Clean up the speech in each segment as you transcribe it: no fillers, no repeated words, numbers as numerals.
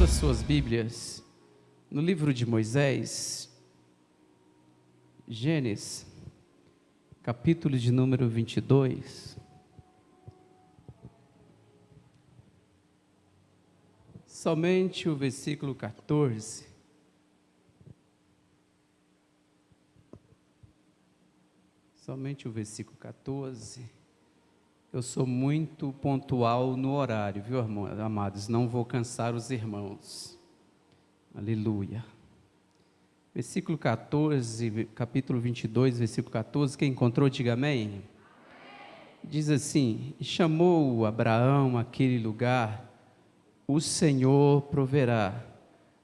as suas Bíblias no livro de Moisés, Gênesis, capítulo de número 22. Somente o versículo 14. Somente o versículo 14. Eu sou muito pontual no horário, viu, amados? Não vou cansar os irmãos. Aleluia. Versículo 14, capítulo 22, versículo 14. Quem encontrou, diga amém. Diz assim: e chamou Abraão aquele lugar, o Senhor proverá.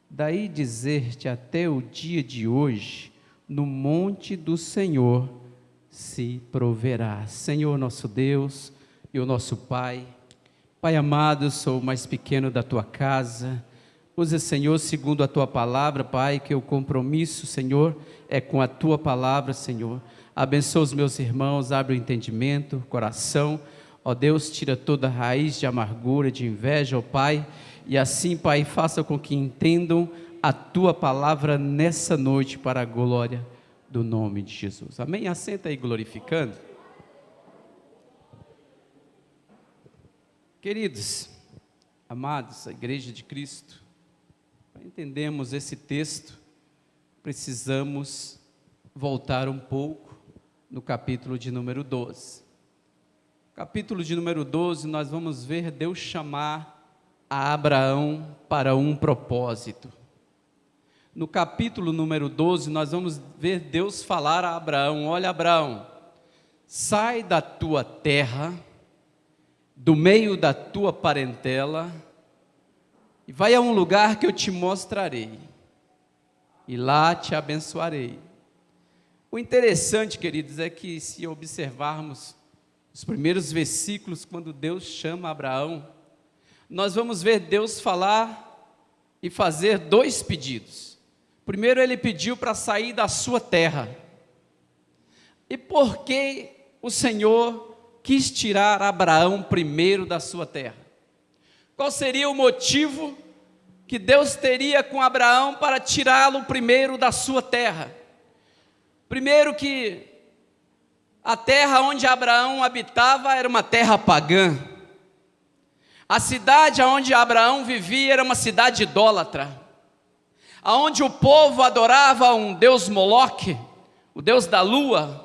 Daí dizer-te até o dia de hoje, no monte do Senhor se proverá. Senhor nosso Deus e o nosso Pai, Pai amado, eu sou o mais pequeno da tua casa. Usa, Senhor, segundo a tua palavra, Pai, que o compromisso, Senhor, é com a tua palavra, Senhor. Abençoa os meus irmãos, abre o entendimento, o coração. Ó Deus, tira toda a raiz de amargura, de inveja, ó Pai. E assim, Pai, faça com que entendam a tua palavra nessa noite para a glória do nome de Jesus. Amém? Assenta aí glorificando. Queridos, amados, a Igreja de Cristo, para entendermos esse texto, precisamos voltar um pouco no capítulo de número 12. Capítulo de número 12, nós vamos ver Deus chamar a Abraão para um propósito. No capítulo número 12, nós vamos ver Deus falar a Abraão: olha, Abraão, sai da tua terra, do meio da tua parentela, e vai a um lugar que eu te mostrarei, e lá te abençoarei. O interessante, queridos, é que se observarmos os primeiros versículos, quando Deus chama Abraão, nós vamos ver Deus falar e fazer dois pedidos. Primeiro, ele pediu para sair da sua terra. E por que o Senhor quis tirar Abraão primeiro da sua terra? Qual seria o motivo que Deus teria com Abraão para tirá-lo primeiro da sua terra? Primeiro, que a terra onde Abraão habitava era uma terra pagã. A cidade onde Abraão vivia era uma cidade idólatra, onde o povo adorava um deus Moloque, o deus da lua.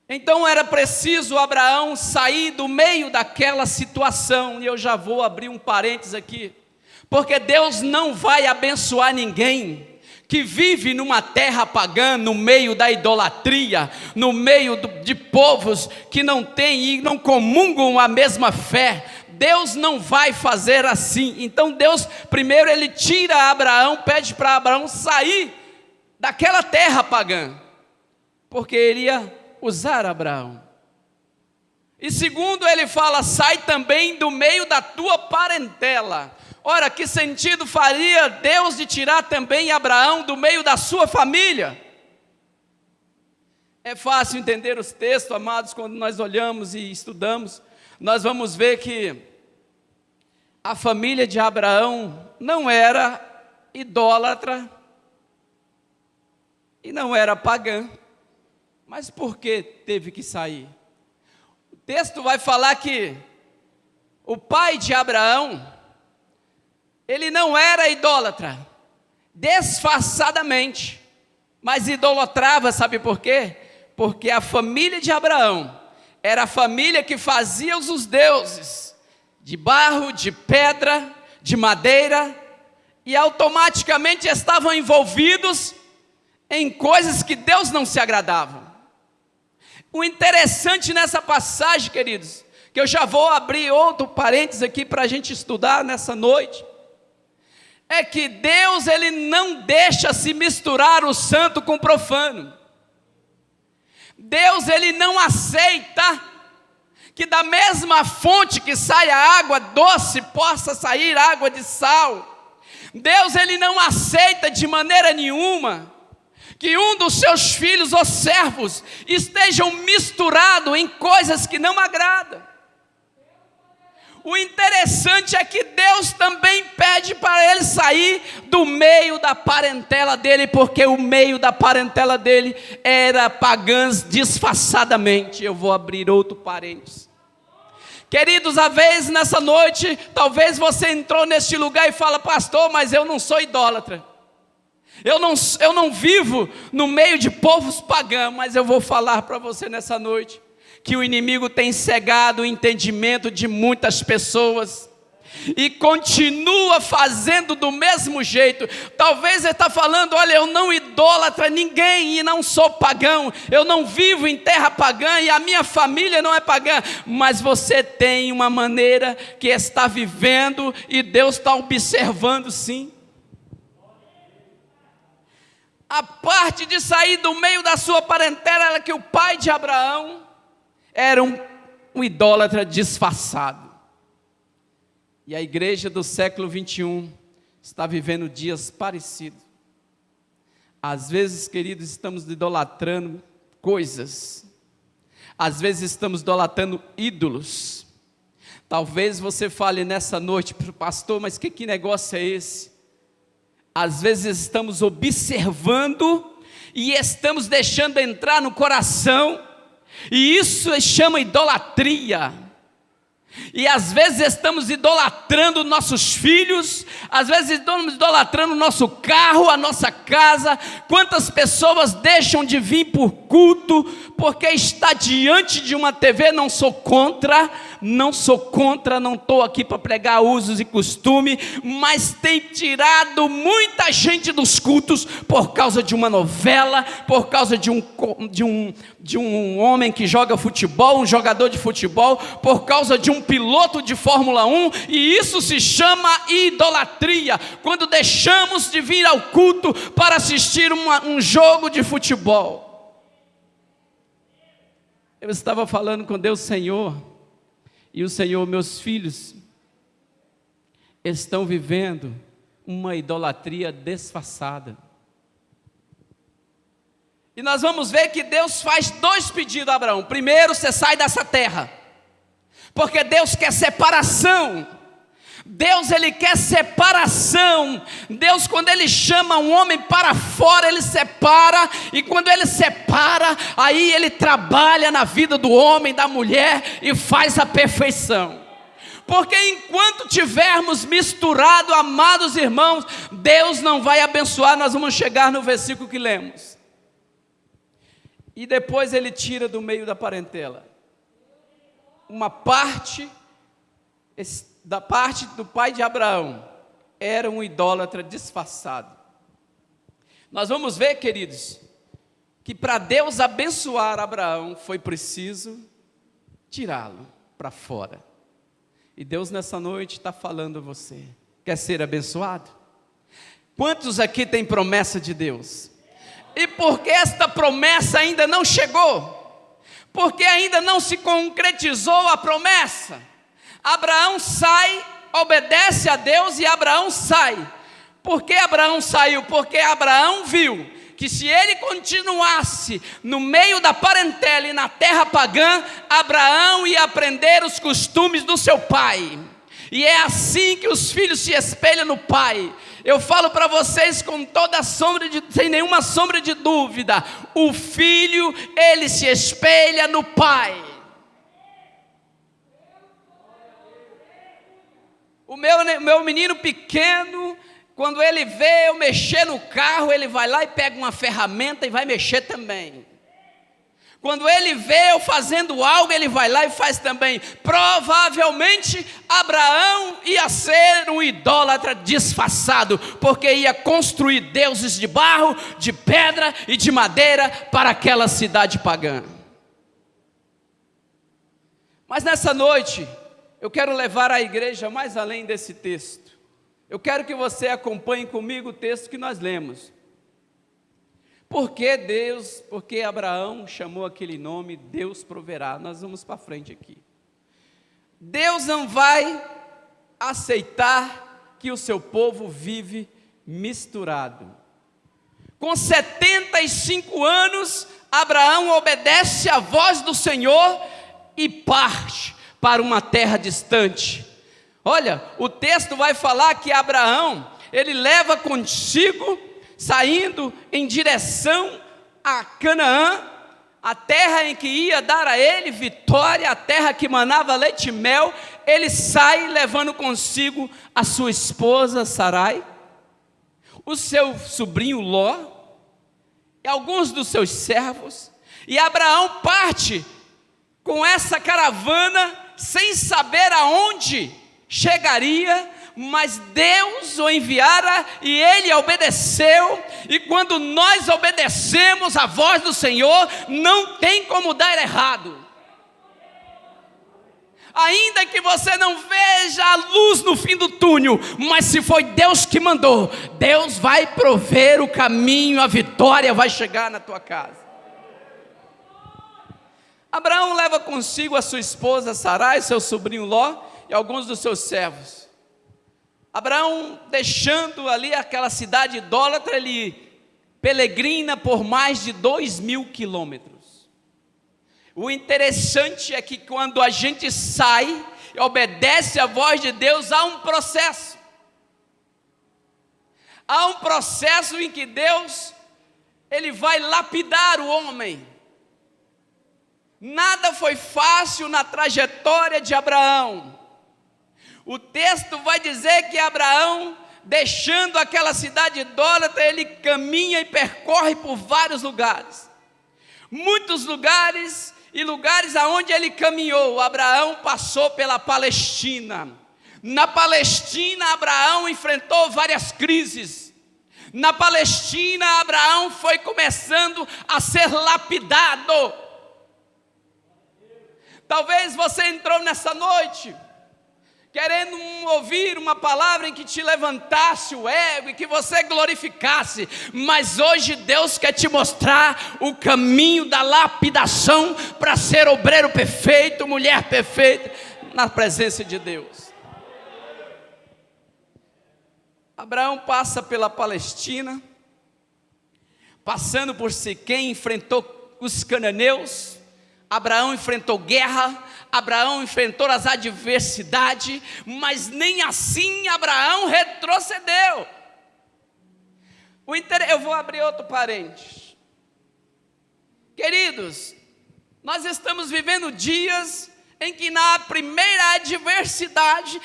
Então era preciso Abraão sair do meio daquela situação. E eu já vou abrir um parênteses aqui, porque Deus não vai abençoar ninguém que vive numa terra pagã, no meio da idolatria, no meio de povos que não têm e não comungam a mesma fé. Deus não vai fazer assim. Então Deus, primeiro ele tira Abraão, pede para Abraão sair daquela terra pagã, porque ele ia usar Abraão. E segundo, ele fala: sai também do meio da tua parentela. Ora, que sentido faria Deus de tirar também Abraão do meio da sua família? É fácil entender os textos, amados, quando nós olhamos e estudamos. Nós vamos ver que a família de Abraão não era idólatra e não era pagã. Mas por que teve que sair? O texto vai falar que o pai de Abraão, ele não era idólatra, disfarçadamente, mas idolatrava, sabe por quê? Porque a família de Abraão era a família que fazia os deuses de barro, de pedra, de madeira, e automaticamente estavam envolvidos em coisas que Deus não se agradava. O interessante nessa passagem, queridos, que eu já vou abrir outro parênteses aqui para a gente estudar nessa noite, é que Deus, ele não deixa se misturar o santo com o profano. Deus, ele não aceita que da mesma fonte que sai a água doce possa sair água de sal. Deus, ele não aceita de maneira nenhuma que um dos seus filhos ou servos estejam misturados em coisas que não agradam. o interessante é que Deus também pede para ele sair do meio da parentela dele, porque o meio da parentela dele era pagãs disfarçadamente. Eu vou abrir outro parênteses. Queridos, às vezes nessa noite, talvez você entrou neste lugar e fala: pastor, mas eu não sou idólatra. Eu não vivo no meio de povos pagãos. Mas eu vou falar para você nessa noite que o inimigo tem cegado o entendimento de muitas pessoas e continua fazendo do mesmo jeito. Talvez ele está falando: olha, eu não idólatra ninguém e não sou pagão, eu não vivo em terra pagã e a minha família não é pagã. Mas você tem uma maneira que está vivendo e Deus está observando, sim. A parte de sair do meio da sua parentela era que o pai de Abraão era um idólatra disfarçado. E a igreja do século 21 está vivendo dias parecidos. Às vezes, queridos, estamos idolatrando coisas. Às vezes estamos idolatrando ídolos. Talvez você fale nessa noite para o pastor: mas que negócio é esse? Às vezes estamos observando e estamos deixando entrar no coração, e isso se chama idolatria. E às vezes estamos idolatrando nossos filhos, às vezes estamos idolatrando o nosso carro, a nossa casa. Quantas pessoas deixam de vir por culto porque está diante de uma TV? Não sou contra, não estou aqui para pregar usos e costumes, mas tem tirado muita gente dos cultos por causa de uma novela, por causa de um homem que joga futebol, um jogador de futebol, por causa de um piloto de Fórmula 1, e isso se chama idolatria, quando deixamos de vir ao culto para assistir um jogo de futebol. Eu estava falando com Deus: Senhor, e o Senhor, meus filhos estão vivendo uma idolatria disfarçada. E nós vamos ver que Deus faz 2 pedidos a Abraão. Primeiro, você sai dessa terra, porque Deus quer separação. Deus, Ele quer separação. Deus, quando Ele chama um homem para fora, Ele separa. E quando Ele separa, aí Ele trabalha na vida do homem, da mulher, e faz a perfeição. Porque enquanto tivermos misturado, amados irmãos, Deus não vai abençoar. Nós vamos chegar no versículo que lemos. E depois Ele tira do meio da parentela uma parte da parte do pai de Abraão, era um idólatra disfarçado. Nós vamos ver, queridos, que para Deus abençoar Abraão foi preciso tirá-lo para fora. E Deus nessa noite está falando a você: quer ser abençoado? Quantos aqui têm promessa de Deus? E porque esta promessa ainda não chegou, porque ainda não se concretizou a promessa, Abraão sai, obedece a Deus e Abraão sai. Por que Abraão saiu? Porque Abraão viu que se ele continuasse no meio da parentela e na terra pagã, Abraão ia aprender os costumes do seu pai. E é assim que os filhos se espelham no pai. Eu falo para vocês com sem nenhuma sombra de dúvida: o filho, ele se espelha no pai. O meu menino pequeno, quando ele vê eu mexer no carro, ele vai lá e pega uma ferramenta e vai mexer também. Quando ele vê eu fazendo algo, ele vai lá e faz também. Provavelmente Abraão ia ser um idólatra disfarçado, porque ia construir deuses de barro, de pedra e de madeira para aquela cidade pagã. Mas nessa noite, eu quero levar a igreja mais além desse texto. Eu quero que você acompanhe comigo o texto que nós lemos. Porque Abraão chamou aquele nome, Deus proverá. Nós vamos para frente aqui. Deus não vai aceitar que o seu povo vive misturado. Com 75 anos, Abraão obedece à voz do Senhor e parte para uma terra distante. Olha, o texto vai falar que Abraão, ele leva consigo, saindo em direção a Canaã, a terra em que ia dar a ele vitória, a terra que manava leite e mel. Ele sai levando consigo a sua esposa Sarai, o seu sobrinho Ló e alguns dos seus servos. E Abraão parte com essa caravana sem saber aonde chegaria, mas Deus o enviara e ele obedeceu. E quando nós obedecemos a voz do Senhor, não tem como dar errado. Ainda que você não veja a luz no fim do túnel, mas se foi Deus que mandou, Deus vai prover o caminho, a vitória vai chegar na tua casa. Abraão leva consigo a sua esposa Sarai, seu sobrinho Ló e alguns dos seus servos. Abraão, deixando ali aquela cidade idólatra, ele peregrina por mais de 2.000 quilômetros. O interessante é que quando a gente sai e obedece a voz de Deus, há um processo. Há um processo em que Deus, ele vai lapidar o homem. Nada foi fácil na trajetória de Abraão. O texto vai dizer que Abraão, deixando aquela cidade idólatra, ele caminha e percorre por vários lugares. Muitos lugares e lugares aonde ele caminhou. Abraão passou pela Palestina. Na Palestina, Abraão enfrentou várias crises. Na Palestina, Abraão foi começando a ser lapidado. Talvez você entrou nessa noite querendo ouvir uma palavra em que te levantasse o ego e que você glorificasse, mas hoje Deus quer te mostrar o caminho da lapidação para ser obreiro perfeito, mulher perfeita, na presença de Deus. Abraão passa pela Palestina, passando por Siquém, enfrentou os cananeus. Abraão enfrentou guerra, Abraão enfrentou as adversidades, mas nem assim Abraão retrocedeu. Eu vou abrir outro parênteses. Queridos, nós estamos vivendo dias em que na primeira adversidade,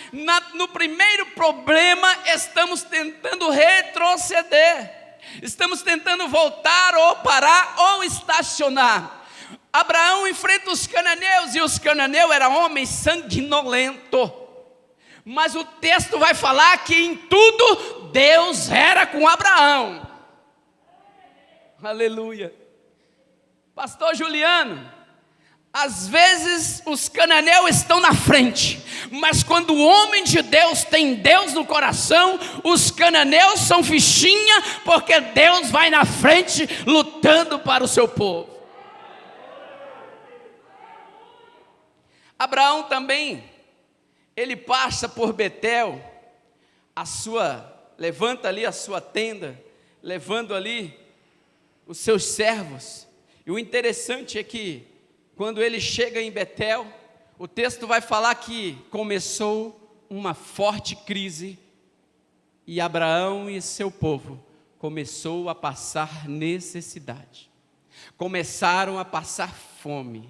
no primeiro problema, estamos tentando retroceder. Estamos tentando voltar ou parar ou estacionar. Abraão enfrenta os cananeus, e os cananeus eram homens sanguinolentos. Mas o texto vai falar que em tudo Deus era com Abraão. Aleluia. Pastor Juliano, às vezes os cananeus estão na frente, mas quando o homem de Deus tem Deus no coração, os cananeus são fichinha, porque Deus vai na frente lutando para o seu povo. Abraão também, ele passa por Betel, levanta ali a sua tenda, levando ali os seus servos. E o interessante é que, quando ele chega em Betel, o texto vai falar que começou uma forte crise, e Abraão e seu povo começou a passar necessidade, começaram a passar fome,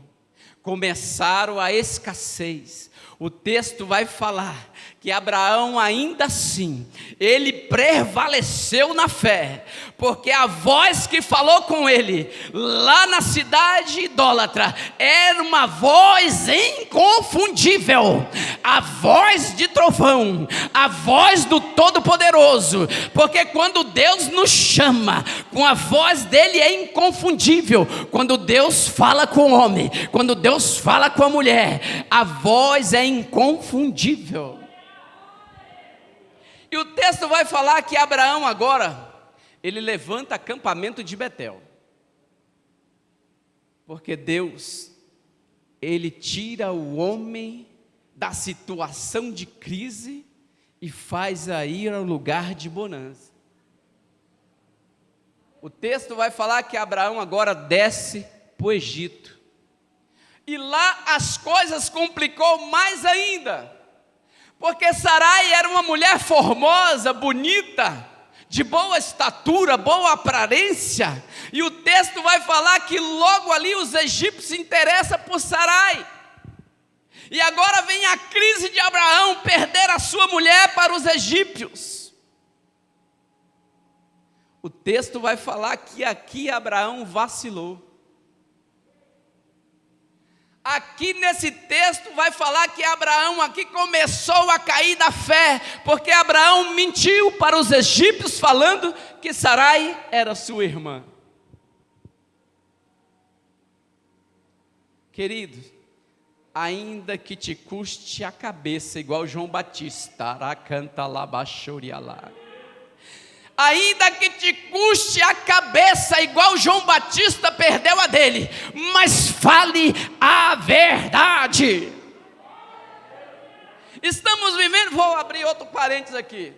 começaram a escassez. O texto vai falar que Abraão ainda assim, ele prevaleceu na fé, porque a voz que falou com ele, lá na cidade idólatra, era uma voz inconfundível, a voz de trovão, a voz do Todo-Poderoso, porque quando Deus nos chama, com a voz dele é inconfundível. Quando Deus fala com o homem, quando Deus fala com a mulher, a voz é inconfundível. E o texto vai falar que Abraão agora, ele levanta acampamento de Betel, porque Deus, ele tira o homem da situação de crise e faz a ir ao lugar de bonança. O texto vai falar que Abraão agora desce para o Egito. E lá as coisas complicou mais ainda, porque Sarai era uma mulher formosa, bonita, de boa estatura, boa aparência, e o texto vai falar que logo ali os egípcios se interessam por Sarai. E agora vem a crise de Abraão, perder a sua mulher para os egípcios. O texto vai falar que aqui Abraão vacilou. Aqui nesse texto vai falar que Abraão aqui começou a cair da fé, porque Abraão mentiu para os egípcios falando que Sarai era sua irmã. Querido, ainda que te custe a cabeça, igual João Batista, aracanta lá, baixorialá. Ainda que te custe a cabeça, igual João Batista perdeu a dele, mas fale a verdade. Estamos vivendo, vou abrir outro parênteses aqui.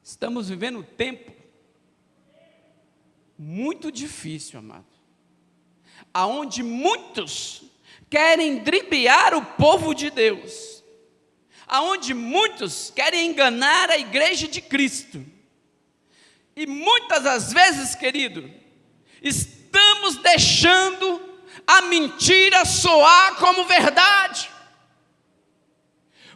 Estamos vivendo um tempo muito difícil, amado, aonde muitos querem driblar o povo de Deus, aonde muitos querem enganar a igreja de Cristo, e muitas das vezes, querido, estamos deixando a mentira soar como verdade.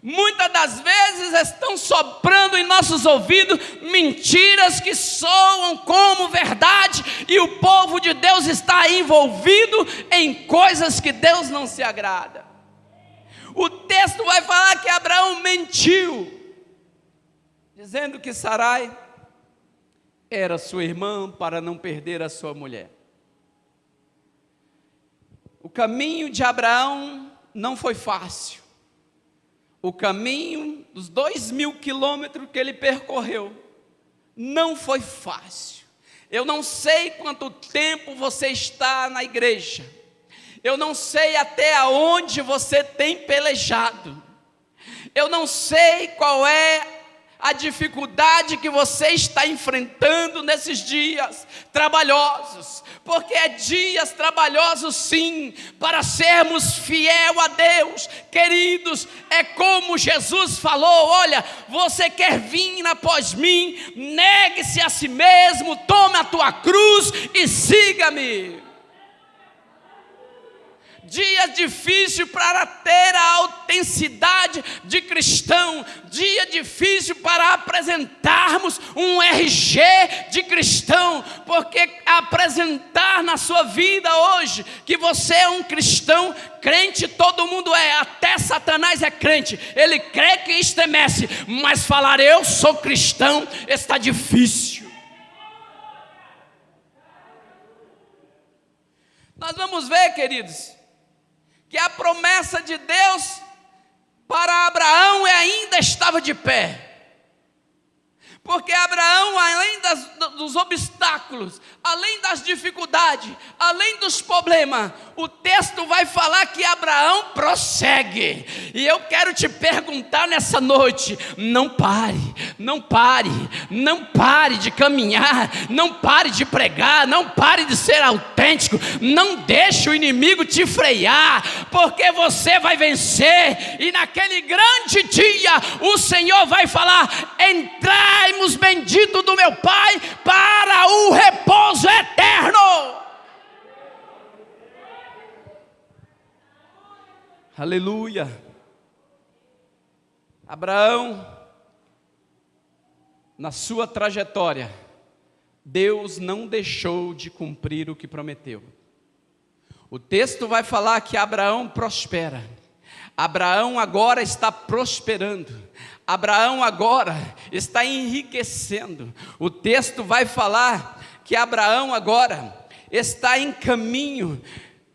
Muitas das vezes estão soprando em nossos ouvidos mentiras que soam como verdade, e o povo de Deus está envolvido em coisas que Deus não se agrada. O texto vai falar que Abraão mentiu, dizendo que Sarai era sua irmã para não perder a sua mulher. O caminho de Abraão não foi fácil. O caminho dos 2.000 quilômetros que ele percorreu não foi fácil. Eu não sei quanto tempo você está na igreja, eu não sei até onde você tem pelejado, eu não sei qual é a dificuldade que você está enfrentando nesses dias trabalhosos, porque é dias trabalhosos sim, para sermos fiel a Deus. Queridos, é como Jesus falou: olha, você quer vir após mim, negue-se a si mesmo, tome a tua cruz e siga-me. Dia difícil para ter a autenticidade de cristão, dia difícil para apresentarmos um RG de cristão, porque apresentar na sua vida hoje que você é um cristão, crente todo mundo é, até Satanás é crente, ele crê que estremece, mas falar eu sou cristão está difícil. Nós vamos ver, queridos, que a promessa de Deus para Abraão ainda estava de pé, porque Abraão, além dos obstáculos, além das dificuldades, além dos problemas, o texto vai falar que Abraão prossegue. E eu quero te perguntar nessa noite: não pare, não pare, não pare de caminhar, não pare de pregar, não pare de ser autêntico, não deixe o inimigo te frear, porque você vai vencer, e naquele grande dia o Senhor vai falar: entrai, bendito do meu Pai, para o repouso eterno. Aleluia. Abraão, na sua trajetória, Deus não deixou de cumprir o que prometeu. O texto vai falar que Abraão prospera. Abraão agora está prosperando. Abraão agora está enriquecendo. O texto vai falar que Abraão agora está em caminho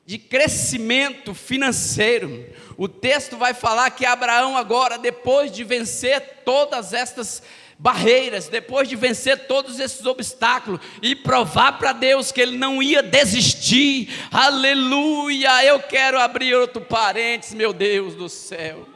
de crescimento financeiro. O texto vai falar que Abraão agora, depois de vencer todas estas barreiras, depois de vencer todos esses obstáculos e provar para Deus que ele não ia desistir, aleluia. Eu quero abrir outro parênteses, meu Deus do céu.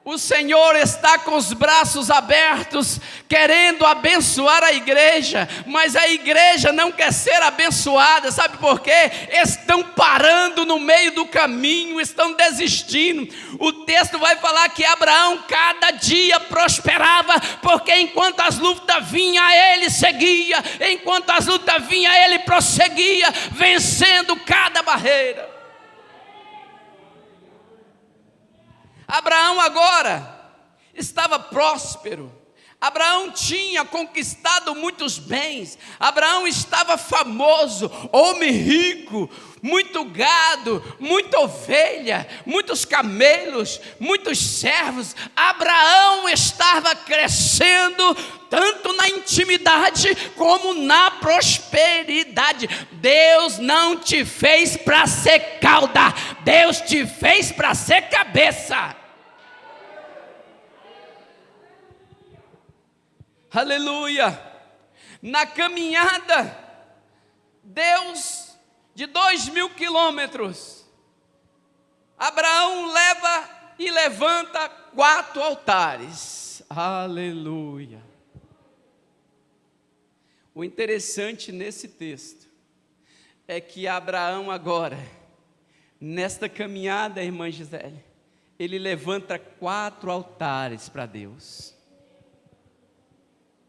O Senhor está com os braços abertos, querendo abençoar a igreja, mas a igreja não quer ser abençoada, sabe por quê? Estão parando no meio do caminho, estão desistindo. O texto vai falar que Abraão cada dia prosperava, porque enquanto as lutas vinham, ele seguia, enquanto as lutas vinham, ele prosseguia, vencendo cada barreira. Abraão agora estava próspero, Abraão tinha conquistado muitos bens, Abraão estava famoso, homem rico, muito gado, muita ovelha, muitos camelos, muitos servos. Abraão estava crescendo tanto na intimidade como na prosperidade. Deus não te fez para ser cauda, Deus te fez para ser cabeça. Aleluia. Na caminhada, Deus, de 2.000 quilômetros, Abraão leva e levanta 4 altares. Aleluia. O interessante nesse texto é que Abraão agora, nesta caminhada, irmã Gisele, ele levanta 4 altares para Deus.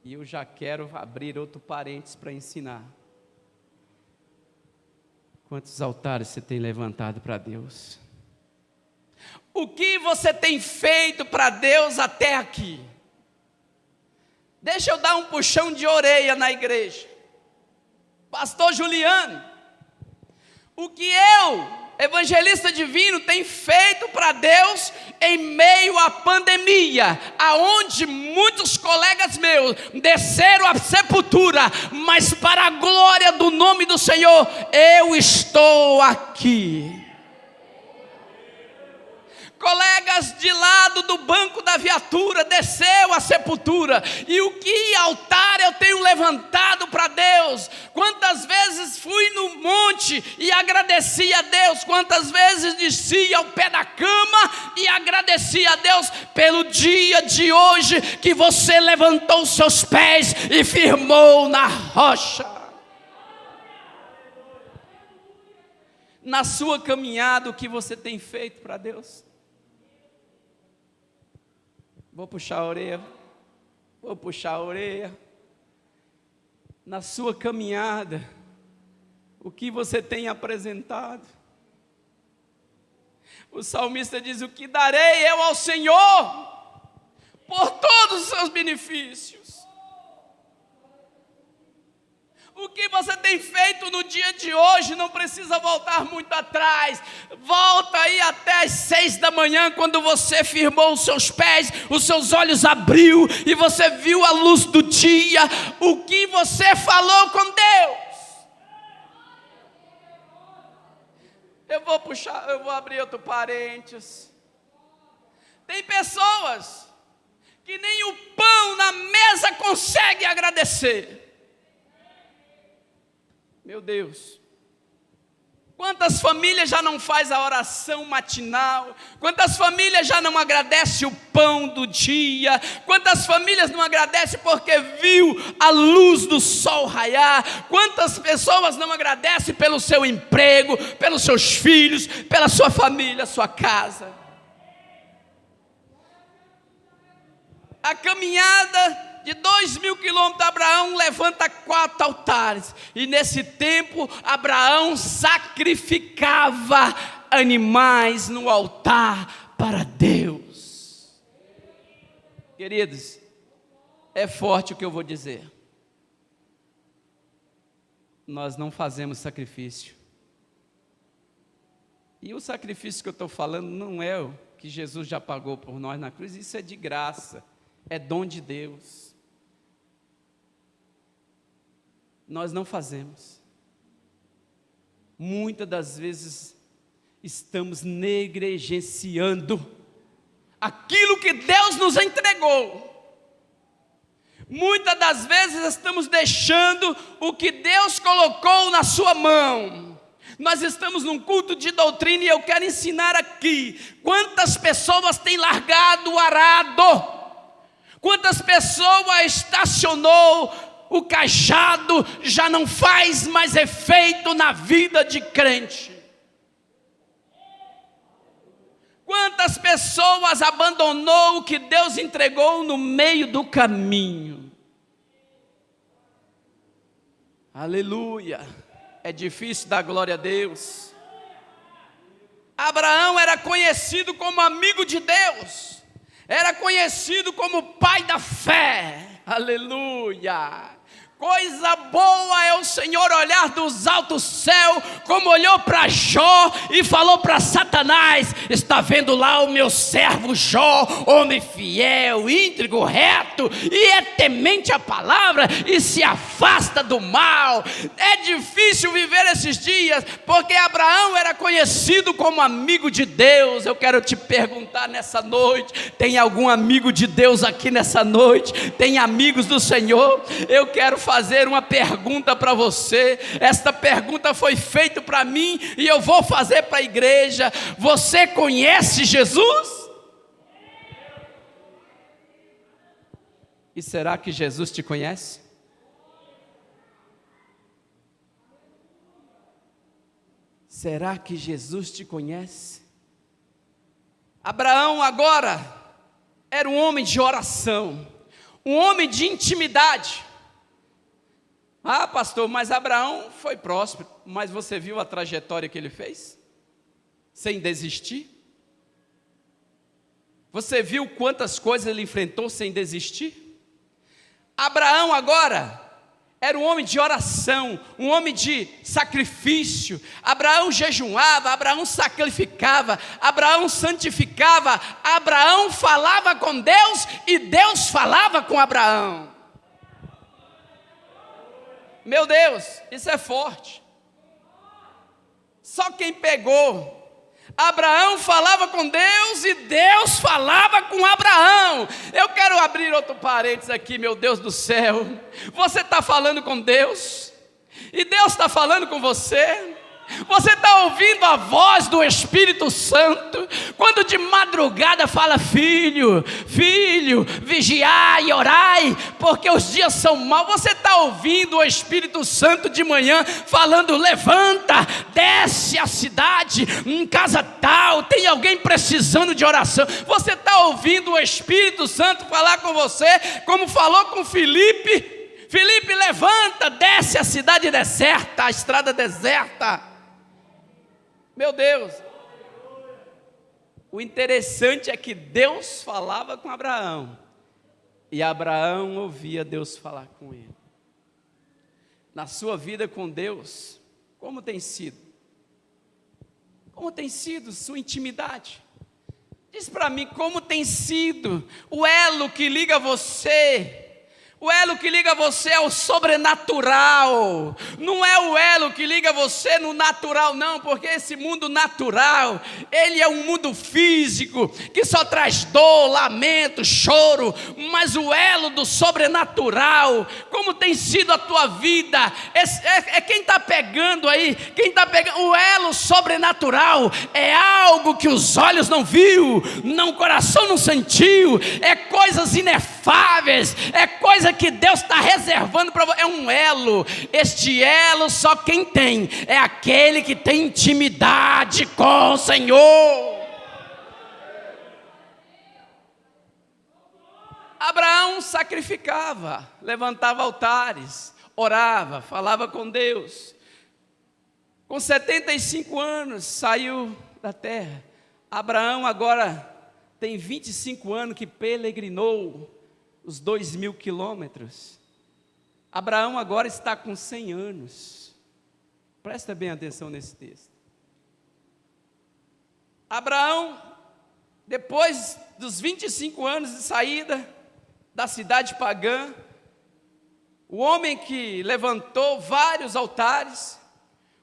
E eu já quero abrir outro parênteses para ensinar. Quantos altares você tem levantado para Deus? O que você tem feito para Deus até aqui? Deixa eu dar um puxão de orelha na igreja. Pastor Juliano, o que eu, evangelista divino, tenho feito para Deus em meio à pandemia, aonde muitos colegas meus desceram à sepultura, mas para a glória do nome do Senhor, eu estou aqui. Colegas de lado do banco da viatura desceu à sepultura. E o que altar eu tenho levantado para Deus? Quantas vezes fui no monte e agradeci a Deus? Quantas vezes desci ao pé da cama e agradeci a Deus pelo dia de hoje que você levantou seus pés e firmou na rocha? Na sua caminhada, o que você tem feito para Deus? Vou puxar a orelha. Na sua caminhada, o que você tem apresentado? O salmista diz: o que darei eu ao Senhor por todos os seus benefícios? O que você tem feito no dia de hoje? Não precisa voltar muito atrás. Volta aí até as 6 da manhã, quando você firmou os seus pés, os seus olhos abriu e você viu a luz do dia. O que você falou com Deus? Eu vou abrir outro parênteses. Tem pessoas que nem o pão na mesa conseguem agradecer. Meu Deus, quantas famílias já não faz a oração matinal? Quantas famílias já não agradecem o pão do dia? Quantas famílias não agradecem porque viu a luz do sol raiar? Quantas pessoas não agradecem pelo seu emprego, pelos seus filhos, pela sua família, sua casa? A caminhada de 2.000 quilômetros, Abraão levanta 4 altares. E nesse tempo, Abraão sacrificava animais no altar para Deus. Queridos, é forte o que eu vou dizer. Nós não fazemos sacrifício. E o sacrifício que eu estou falando não é o que Jesus já pagou por nós na cruz. Isso é de graça, é dom de Deus. Nós não fazemos. Muitas das vezes estamos negligenciando aquilo que Deus nos entregou. Muitas das vezes estamos deixando o que Deus colocou na sua mão. Nós estamos num culto de doutrina e eu quero ensinar aqui quantas pessoas têm largado o arado, quantas pessoas estacionou o cajado, já não faz mais efeito na vida de crente. Quantas pessoas abandonou o que Deus entregou no meio do caminho. Aleluia. É difícil dar glória a Deus. Abraão era conhecido como amigo de Deus, era conhecido como pai da fé. Aleluia. Coisa boa é o Senhor olhar dos altos céus, como olhou para Jó e falou para Satanás: está vendo lá o meu servo Jó, homem fiel, íntegro, reto, e é temente à palavra, e se afasta do mal. É difícil viver esses dias, porque Abraão era conhecido como amigo de Deus. Eu quero te perguntar nessa noite: tem algum amigo de Deus aqui nessa noite? Tem amigos do Senhor? Eu quero fazer uma pergunta para você. Esta pergunta foi feita para mim e eu vou fazer para a igreja: você conhece Jesus? E será que Jesus te conhece? Será que Jesus te conhece? Abraão agora era um homem de oração, um homem de intimidade. Ah, pastor, mas Abraão foi próspero, mas você viu a trajetória que ele fez? Sem desistir? Você viu quantas coisas ele enfrentou sem desistir? Abraão agora era um homem de oração, um homem de sacrifício. Abraão jejuava, Abraão sacrificava, Abraão santificava, Abraão falava com Deus e Deus falava com Abraão. Meu Deus, isso é forte. Só quem pegou. Abraão falava com Deus e Deus falava com Abraão. Eu quero abrir outro parênteses aqui, meu Deus do céu. Você está falando com Deus e Deus está falando com você. Você está ouvindo a voz do Espírito Santo, quando de madrugada fala: filho, vigiai e orai, porque os dias são maus. Você está ouvindo o Espírito Santo de manhã falando: levanta, desce a cidade, em casa tal, tem alguém precisando de oração. Você está ouvindo o Espírito Santo falar com você, como falou com Filipe: Filipe, levanta, desce a cidade deserta, a estrada deserta. Meu Deus, o interessante é que Deus falava com Abraão, e Abraão ouvia Deus falar com ele. Na sua vida com Deus, como tem sido? Como tem sido sua intimidade? Diz para mim, como tem sido o elo que liga você? O elo que liga você ao sobrenatural. Não é o elo que liga você no natural, não, porque esse mundo natural, ele é um mundo físico, que só traz dor, lamento, choro. Mas o elo do sobrenatural, como tem sido a tua vida, é quem está pegando aí, quem está pegando, o elo sobrenatural é algo que os olhos não viu, não, o coração não sentiu, é coisas inefáveis, é coisa que Deus está reservando para você. É um elo. Este elo só quem tem é aquele que tem intimidade com o Senhor. Abraão sacrificava, levantava altares, orava, falava com Deus. Com 75 anos saiu da terra. Abraão agora tem 25 anos que peregrinou os 2.000 quilômetros. Abraão agora está com 100 anos. Presta bem atenção nesse texto. Abraão, depois dos 25 anos de saída da cidade pagã, o homem que levantou vários altares,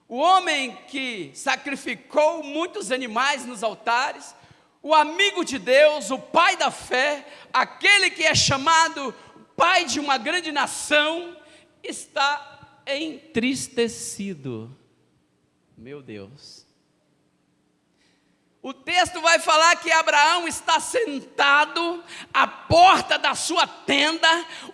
o homem que sacrificou muitos animais nos altares, o amigo de Deus, o pai da fé, aquele que é chamado pai de uma grande nação, está entristecido. Meu Deus. O texto vai falar que Abraão está sentado à porta da sua tenda,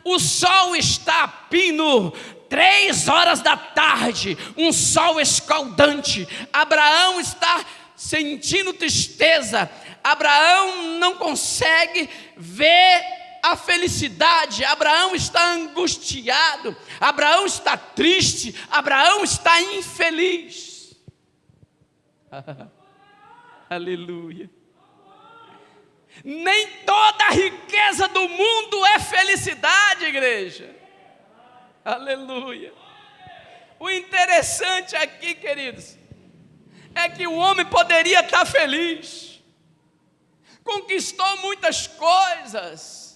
o sol está a pino, 3 horas da tarde, um sol escaldante. Abraão está sentindo tristeza, Abraão não consegue ver a felicidade, Abraão está angustiado, Abraão está triste, Abraão está infeliz. Aleluia. Nem toda a riqueza do mundo é felicidade, igreja. Aleluia. O interessante aqui, queridos, é que o homem poderia estar feliz, conquistou muitas coisas,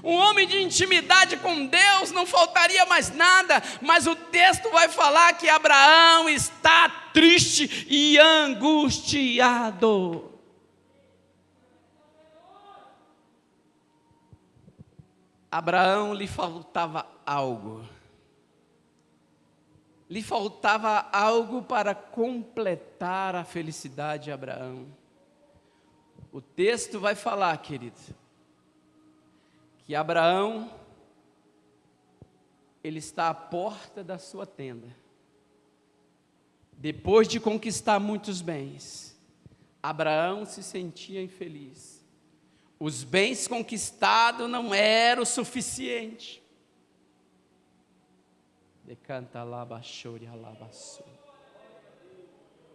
um homem de intimidade com Deus, não faltaria mais nada, mas o texto vai falar que Abraão está triste e angustiado. Abraão lhe faltava algo. Lhe faltava algo para completar a felicidade de Abraão. O texto vai falar, querido, que Abraão, ele está à porta da sua tenda. Depois de conquistar muitos bens, Abraão se sentia infeliz. Os bens conquistados não eram o suficiente.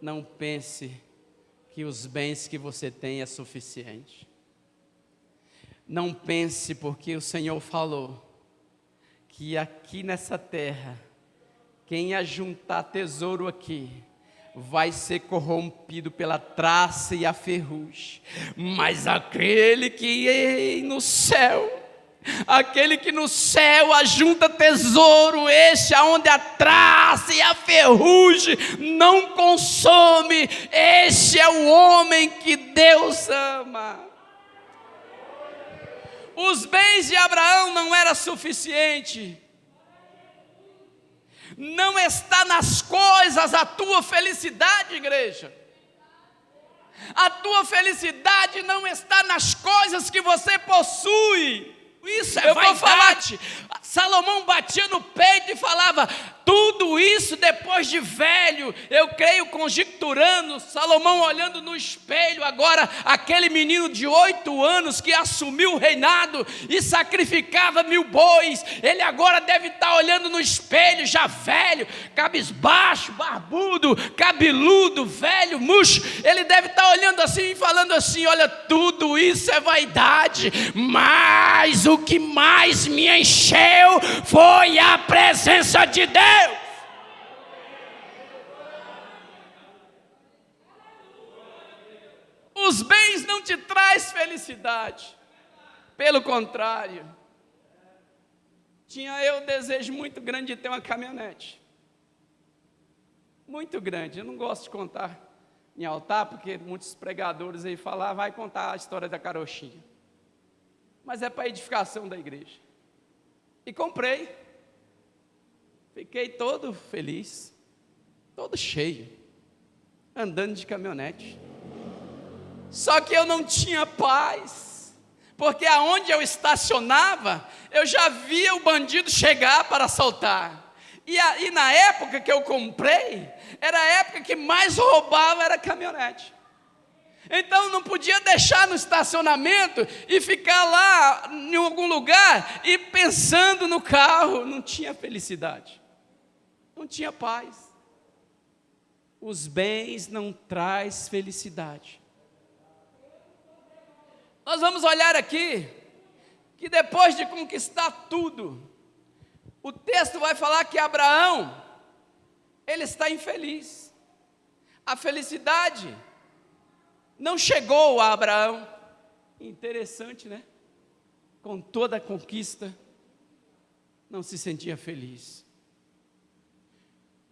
Não pense que os bens que você tem é suficiente. Não pense, porque o Senhor falou que aqui nessa terra, quem ajuntar tesouro aqui, vai ser corrompido pela traça e a ferrugem, mas aquele que no céu, aquele que no céu ajunta tesouro, este aonde a traça e a ferrugem não consome, este é o homem que Deus ama. Os bens de Abraão não eram suficientes. Não está nas coisas a tua felicidade, igreja. A tua felicidade não está nas coisas que você possui. Isso é vaidade. Salomão batia no peito e falava: tudo isso depois de velho, eu creio, conjecturando, Salomão olhando no espelho agora, aquele menino de 8 anos que assumiu o reinado e sacrificava 1000 bois, ele agora deve estar olhando no espelho, já velho, cabisbaixo, barbudo, cabeludo, velho, murcho, ele deve estar olhando assim e falando assim: olha, tudo isso é vaidade, mas o que mais me encheu foi a presença de Deus. Os bens não te traz felicidade, pelo contrário. Tinha eu um desejo muito grande de ter uma caminhonete, muito grande. Eu não gosto de contar em altar, porque muitos pregadores aí falam: vai contar a história da carochinha, mas é para edificação da igreja. E comprei, fiquei todo feliz, todo cheio, andando de caminhonete. Só que eu não tinha paz, porque aonde eu estacionava, eu já via o bandido chegar para assaltar. E na época que eu comprei, era a época que mais roubava, era caminhonete. Então eu não podia deixar no estacionamento e ficar lá em algum lugar e pensando no carro. Não tinha felicidade, não tinha paz. Os bens não traz felicidade. Nós vamos olhar aqui, que depois de conquistar tudo, o texto vai falar que Abraão, ele está infeliz. A felicidade não chegou a Abraão. Interessante, né? Com toda a conquista, não se sentia feliz.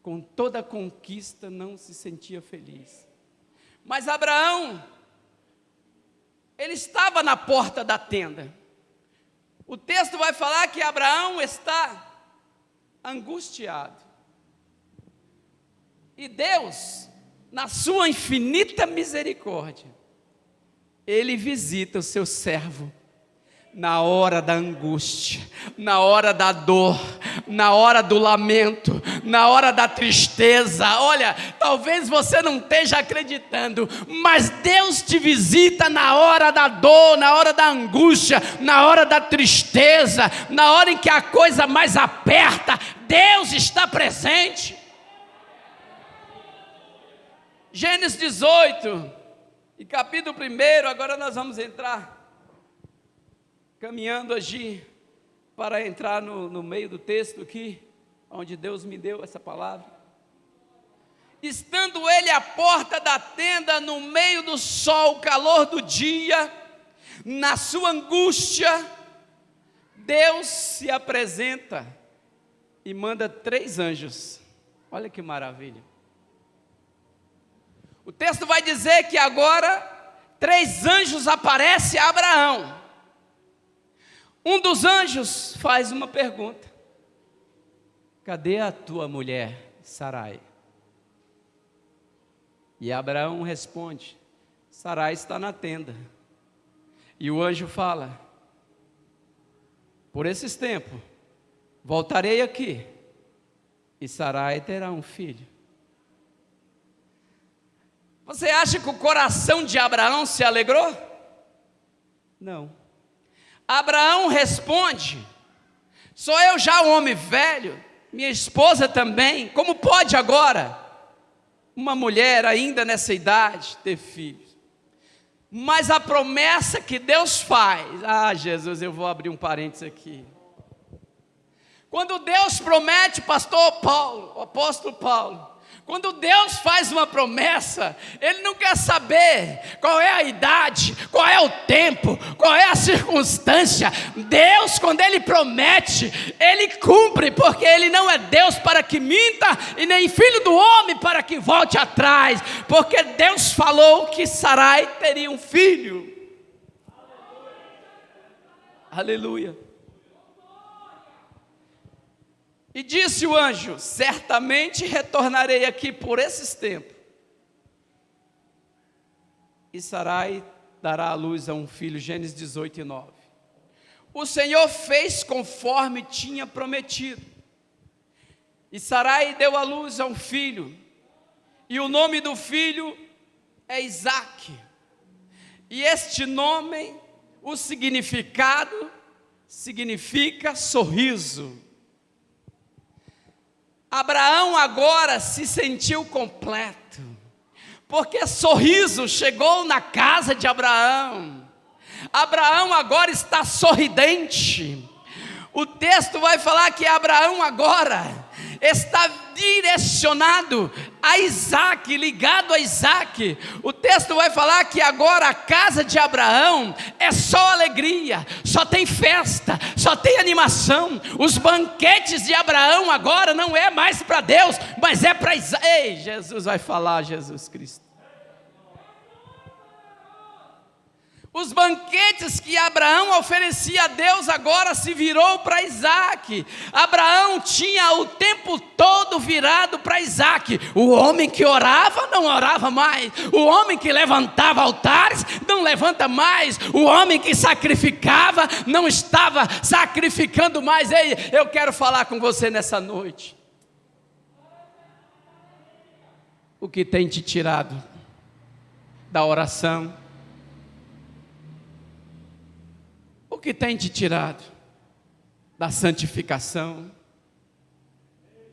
Com toda a conquista, não se sentia feliz. Mas Abraão, ele estava na porta da tenda. O texto vai falar que Abraão está angustiado. E Deus, na sua infinita misericórdia, Ele visita o seu servo na hora da angústia, na hora da dor, na hora do lamento, na hora da tristeza. Olha, talvez você não esteja acreditando, mas Deus te visita na hora da dor, na hora da angústia, na hora da tristeza, na hora em que a coisa mais aperta. Deus está presente. Gênesis 18 e capítulo 1, agora nós vamos entrar, caminhando aqui, para entrar no meio do texto aqui, onde Deus me deu essa palavra. Estando ele à porta da tenda, no meio do sol, calor do dia, na sua angústia, Deus se apresenta e manda 3 anjos. Olha que maravilha. O texto vai dizer que agora 3 anjos aparecem a Abraão. Um dos anjos faz uma pergunta: cadê a tua mulher, Sarai? E Abraão responde: Sarai está na tenda. E o anjo fala: por esses tempos, voltarei aqui, e Sarai terá um filho. Você acha que o coração de Abraão se alegrou? Não. Abraão responde: sou eu já um homem velho, minha esposa também, como pode agora uma mulher ainda nessa idade ter filhos? Mas a promessa que Deus faz, Jesus, eu vou abrir um parênteses aqui. Quando Deus promete, pastor Paulo, o apóstolo Paulo, quando Deus faz uma promessa, Ele não quer saber qual é a idade, qual é o tempo, qual é a circunstância. Deus, quando Ele promete, Ele cumpre, porque Ele não é Deus para que minta, e nem filho do homem para que volte atrás, porque Deus falou que Sarai teria um filho. Aleluia. E disse o anjo: certamente retornarei aqui por esses tempos, e Sarai dará à luz a um filho. Gênesis 18 e 9. O Senhor fez conforme tinha prometido, e Sarai deu à luz a um filho, e o nome do filho é Isaque. E este nome, o significado, significa sorriso. Abraão agora se sentiu completo, porque sorriso chegou na casa de Abraão. Abraão agora está sorridente. O texto vai falar que Abraão agora está direcionado a Isaque, ligado a Isaque. O texto vai falar que agora a casa de Abraão é só alegria, só tem festa, só tem animação. Os banquetes de Abraão agora não é mais para Deus, mas é para Isaque. Ei, Jesus vai falar, Jesus Cristo. Os banquetes que Abraão oferecia a Deus agora se virou para Isaque. Abraão tinha o tempo todo virado para Isaque. O homem que orava não orava mais. O homem que levantava altares não levanta mais. O homem que sacrificava não estava sacrificando mais. Ei, eu quero falar com você nessa noite. O que tem te tirado da oração? O que tem te tirado da santificação?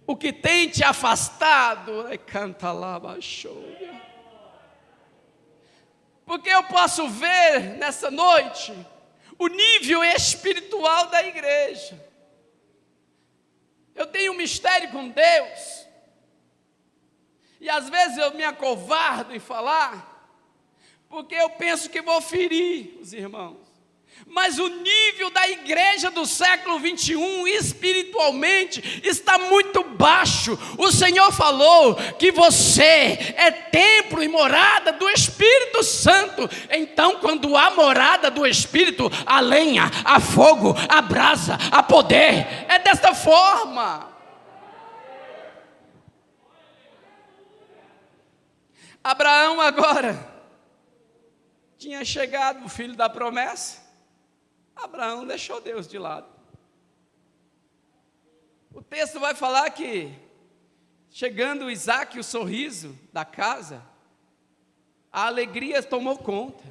O que tem te afastado? Canta lá, baixou. Porque eu posso ver nessa noite o nível espiritual da igreja. Eu tenho um mistério com Deus, e às vezes eu me acovardo em falar, porque eu penso que vou ferir os irmãos. Mas o nível da igreja do século 21 espiritualmente está muito baixo. O Senhor falou que você é templo e morada do Espírito Santo. Então, quando há morada do Espírito, há lenha, há fogo, há brasa, há poder. É desta forma. Abraão agora tinha chegado o filho da promessa. Abraão deixou Deus de lado. O texto vai falar que, chegando Isaac, o sorriso da casa, a alegria tomou conta.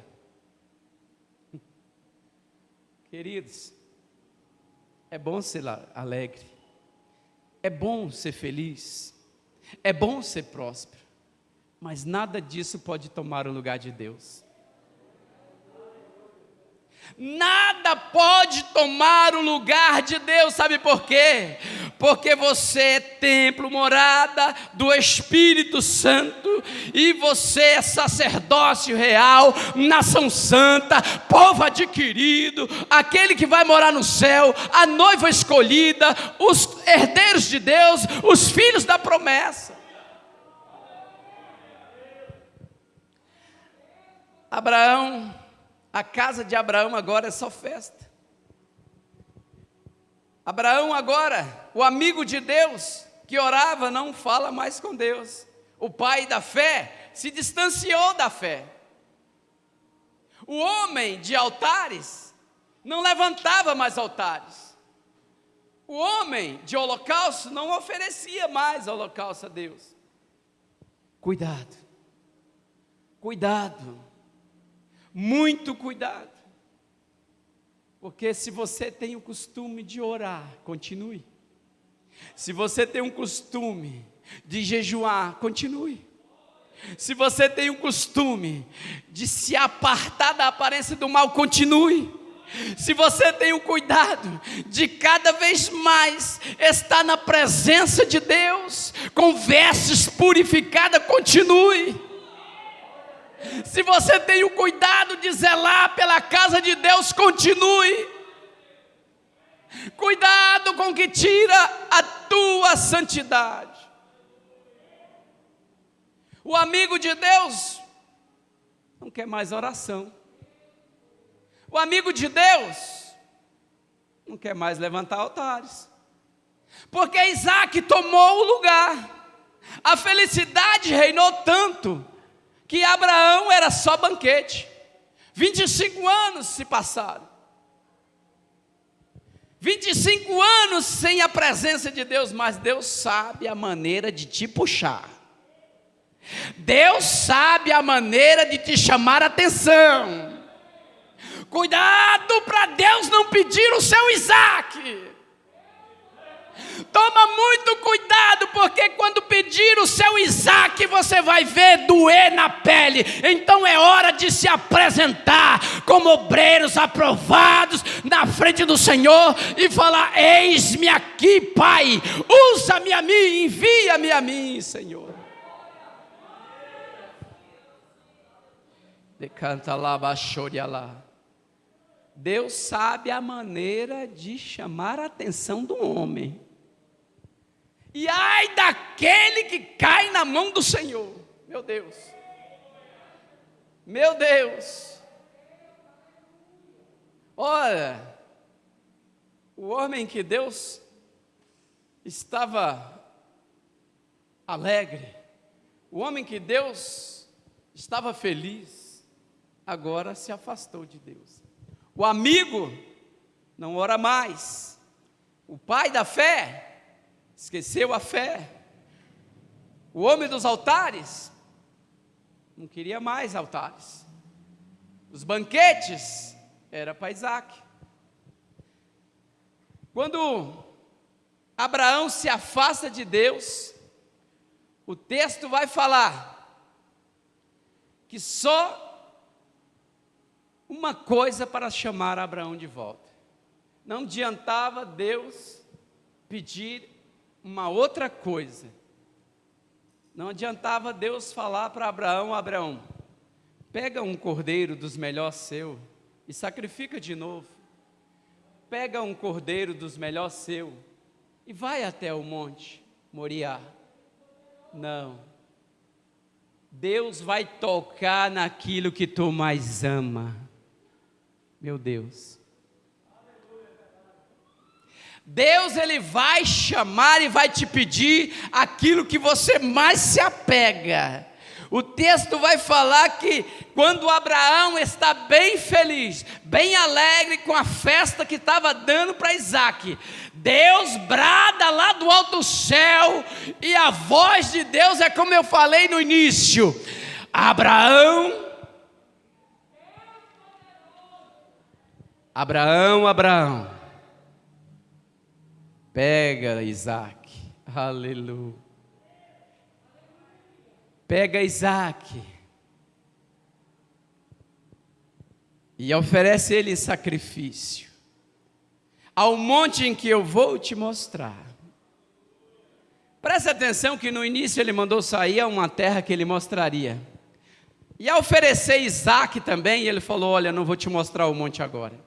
Queridos, é bom ser alegre, é bom ser feliz, é bom ser próspero, mas nada disso pode tomar o lugar de Deus. Nada pode tomar o lugar de Deus, sabe por quê? Porque você é templo, morada do Espírito Santo, e você é sacerdócio real, nação santa, povo adquirido, aquele que vai morar no céu, a noiva escolhida, os herdeiros de Deus, os filhos da promessa. Abraão, a casa de Abraão agora é só festa. Abraão agora, o amigo de Deus, que orava, não fala mais com Deus. O pai da fé se distanciou da fé. O homem de altares não levantava mais altares. O homem de holocausto não oferecia mais holocausto a Deus. Cuidado, cuidado, muito cuidado, porque se você tem o costume de orar, continue. Se você tem um costume de jejuar, continue. Se você tem o costume de se apartar da aparência do mal, continue. Se você tem o cuidado de cada vez mais estar na presença de Deus, com vestes purificadas, continue. Se você tem o cuidado de zelar pela casa de Deus, continue. Cuidado com o que tira a tua santidade. O amigo de Deus não quer mais oração. O amigo de Deus não quer mais levantar altares, porque Isaac tomou o lugar. A felicidade reinou tanto que Abraão era só banquete. 25 anos se passaram. 25 anos sem a presença de Deus, mas Deus sabe a maneira de te puxar. Deus sabe a maneira de te chamar a atenção. Cuidado para Deus não pedir o seu Isaac. Toma muito cuidado, porque quando pedir o seu Isaac, você vai ver doer na pele. Então é hora de se apresentar como obreiros aprovados na frente do Senhor e falar: eis-me aqui, Pai, usa-me a mim, envia-me a mim, Senhor. Decanta lá, baixoria lá. Deus sabe a maneira de chamar a atenção do homem. E ai daquele que cai na mão do Senhor. Meu Deus. Meu Deus. Olha, o homem que Deus estava alegre, o homem que Deus estava feliz, agora se afastou de Deus. O amigo não ora mais. O pai da fé esqueceu a fé. O homem dos altares não queria mais altares. Os banquetes era para Isaac. Quando Abraão se afasta de Deus, o texto vai falar que só uma coisa para chamar Abraão de volta. Não adiantava Deus pedir uma outra coisa. Não adiantava Deus falar para Abraão: Abraão, pega um cordeiro dos melhores seu e sacrifica de novo. Pega um cordeiro dos melhores seu e vai até o monte Moriá. Não. Deus vai tocar naquilo que tu mais ama. Meu Deus. Deus, Ele vai chamar e vai te pedir aquilo que você mais se apega. O texto vai falar que quando Abraão está bem feliz, bem alegre com a festa que estava dando para Isaque, Deus brada lá do alto céu, e a voz de Deus é como eu falei no início: Abraão, Abraão, Abraão, pega Isaque, aleluia. Pega Isaque e oferece ele em sacrifício, ao monte em que eu vou te mostrar. Preste atenção que no início ele mandou sair a uma terra que ele mostraria. E ao oferecer Isaque também, ele falou: olha, não vou te mostrar o monte agora.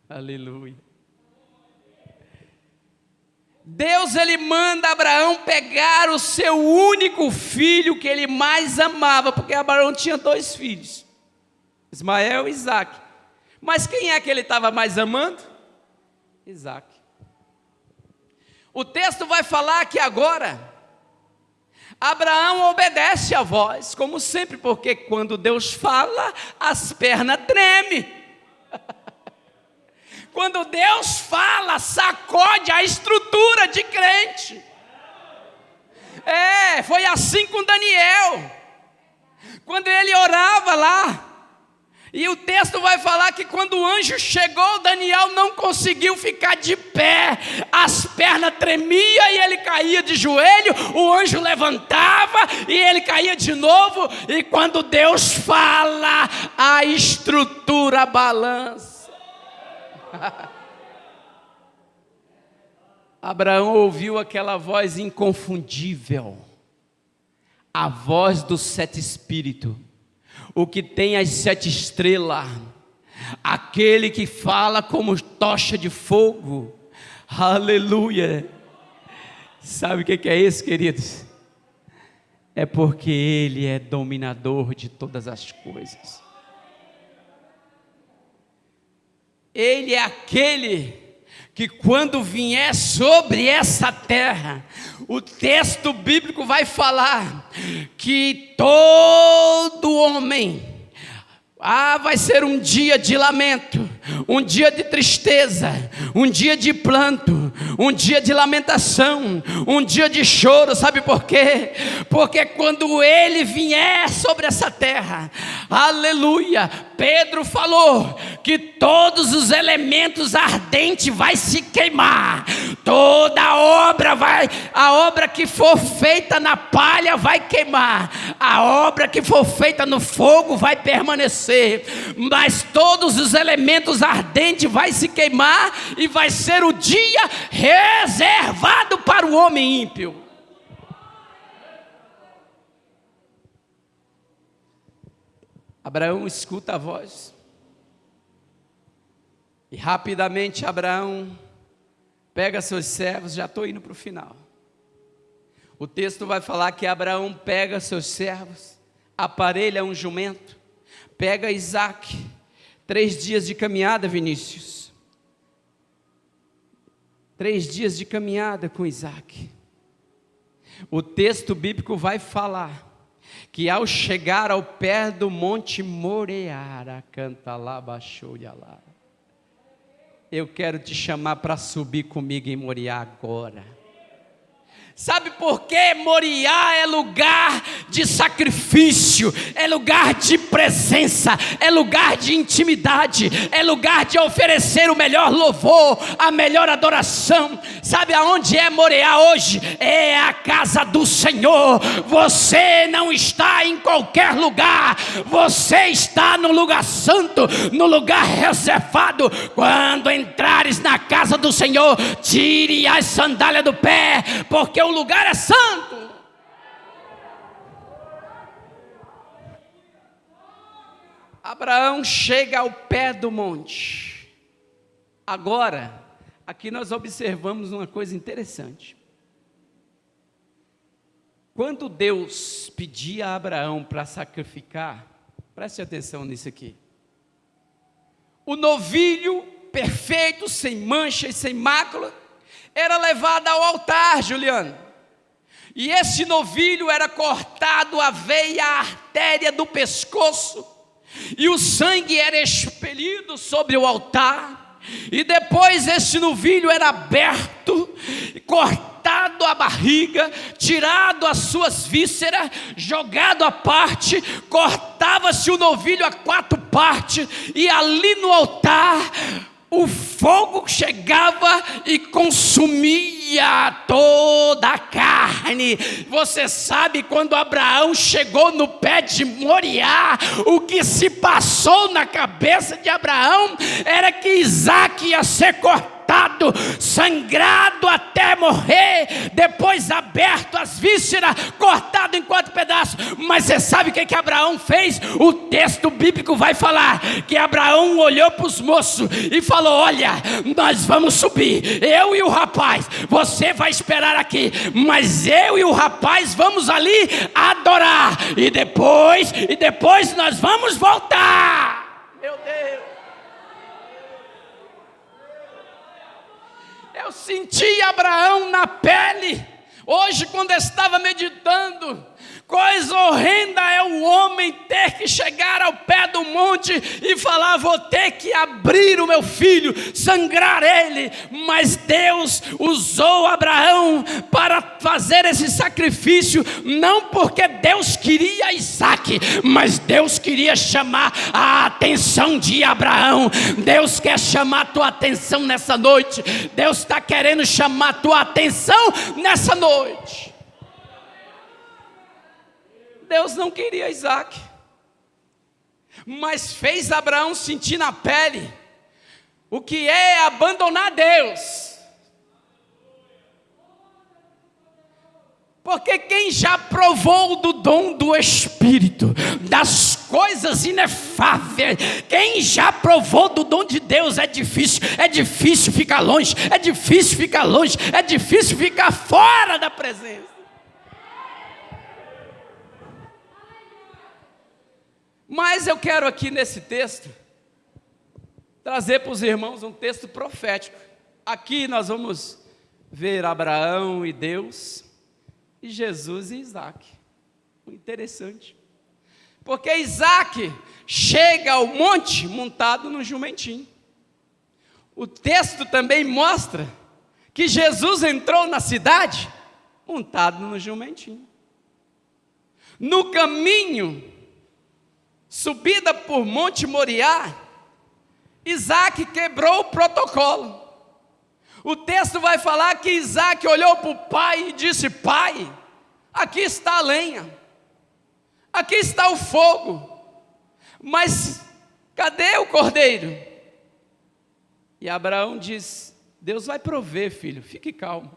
Aleluia. Deus, ele manda Abraão pegar o seu único filho que ele mais amava, porque Abraão tinha 2 filhos, Ismael e Isaque. Mas quem é que ele estava mais amando? Isaque. O texto vai falar que agora Abraão obedece a voz, como sempre, porque quando Deus fala, as pernas tremem. Quando Deus fala, sacode a estrutura de crente. Foi assim com Daniel, quando ele orava lá, e o texto vai falar que quando o anjo chegou, Daniel não conseguiu ficar de pé, as pernas tremiam e ele caía de joelho, o anjo levantava e ele caía de novo, e quando Deus fala, a estrutura balança. Abraão ouviu aquela voz inconfundível, a voz dos 7 espíritos, o que tem as 7 estrelas, aquele que fala como tocha de fogo, aleluia. Sabe o que é isso, queridos? É porque ele é dominador de todas as coisas. Ele é aquele que quando vier sobre essa terra, o texto bíblico vai falar que todo homem, vai ser um dia de lamento, um dia de tristeza, um dia de planto, um dia de lamentação, um dia de choro. Sabe por quê? Porque quando ele vier sobre essa terra, aleluia, Pedro falou que todos os elementos ardentes vai se queimar, toda a obra que for feita na palha vai queimar, a obra que for feita no fogo vai permanecer, mas todos os elementos ardentes vai se queimar, e vai ser o dia reservado para o homem ímpio. Abraão escuta a voz, e rapidamente Abraão pega seus servos. Já estou indo para o final. O texto vai falar que Abraão pega seus servos, aparelha um jumento, pega Isaque, 3 dias de caminhada, Vinícius, 3 dias de caminhada com Isaque. O texto bíblico vai falar que ao chegar ao pé do monte Moreara, canta lá, baixou e lá. Eu quero te chamar para subir comigo em Moriá agora. Sabe por quê? Moriá é lugar de sacrifício, é lugar de presença, é lugar de intimidade, é lugar de oferecer o melhor louvor, a melhor adoração. Sabe aonde é Moriá hoje? É a casa do Senhor. Você não está em qualquer lugar, você está no lugar santo, no lugar reservado. Quando entrares na casa do Senhor, tire as sandálias do pé, porque o lugar é santo. Abraão chega ao pé do monte. Agora, aqui nós observamos uma coisa interessante. Quando Deus pedia a Abraão para sacrificar, preste atenção nisso aqui. O novilho perfeito, sem mancha e sem mácula, era levado ao altar, Juliano. E esse novilho era cortado a veia, a artéria do pescoço, e o sangue era expelido sobre o altar. E depois esse novilho era aberto, cortado a barriga, tirado as suas vísceras, jogado à parte, cortava-se o novilho a 4 partes, e ali no altar o fogo chegava e consumia toda a carne. Você sabe, quando Abraão chegou no pé de Moriá, o que se passou na cabeça de Abraão era que Isaque ia ser cortado, sangrado até morrer, depois aberto as vísceras, cortado em 4 pedaços. Mas você sabe o que Abraão fez? O texto bíblico vai falar que Abraão olhou para os moços e falou: olha, nós vamos subir, eu e o rapaz, você vai esperar aqui, mas eu e o rapaz vamos ali adorar, e depois nós vamos voltar. Meu Deus, eu senti Abraão na pele, hoje quando eu estava meditando. Coisa horrenda é o homem ter que chegar ao pé do monte e falar: vou ter que abrir o meu filho, sangrar ele. Mas Deus usou Abraão para fazer esse sacrifício, não porque Deus queria Isaque, mas Deus queria chamar a atenção de Abraão. Deus quer chamar a tua atenção nessa noite. Deus está querendo chamar a tua atenção nessa noite. Deus não queria Isaque, mas fez Abraão sentir na pele o que é abandonar Deus. Porque quem já provou do dom do Espírito, das coisas inefáveis, quem já provou do dom de Deus, é difícil ficar longe, é difícil ficar fora da presença. Mas eu quero aqui nesse texto trazer para os irmãos um texto profético. Aqui nós vamos ver Abraão e Deus, e Jesus e Isaque. Interessante, porque Isaque chega ao monte montado no jumentinho. O texto também mostra que Jesus entrou na cidade montado no jumentinho. No caminho, subida por Monte Moriá, Isaque quebrou o protocolo. O texto vai falar que Isaque olhou para o pai e disse: pai, aqui está a lenha, aqui está o fogo, mas cadê o cordeiro? E Abraão diz: Deus vai prover, filho, fique calmo.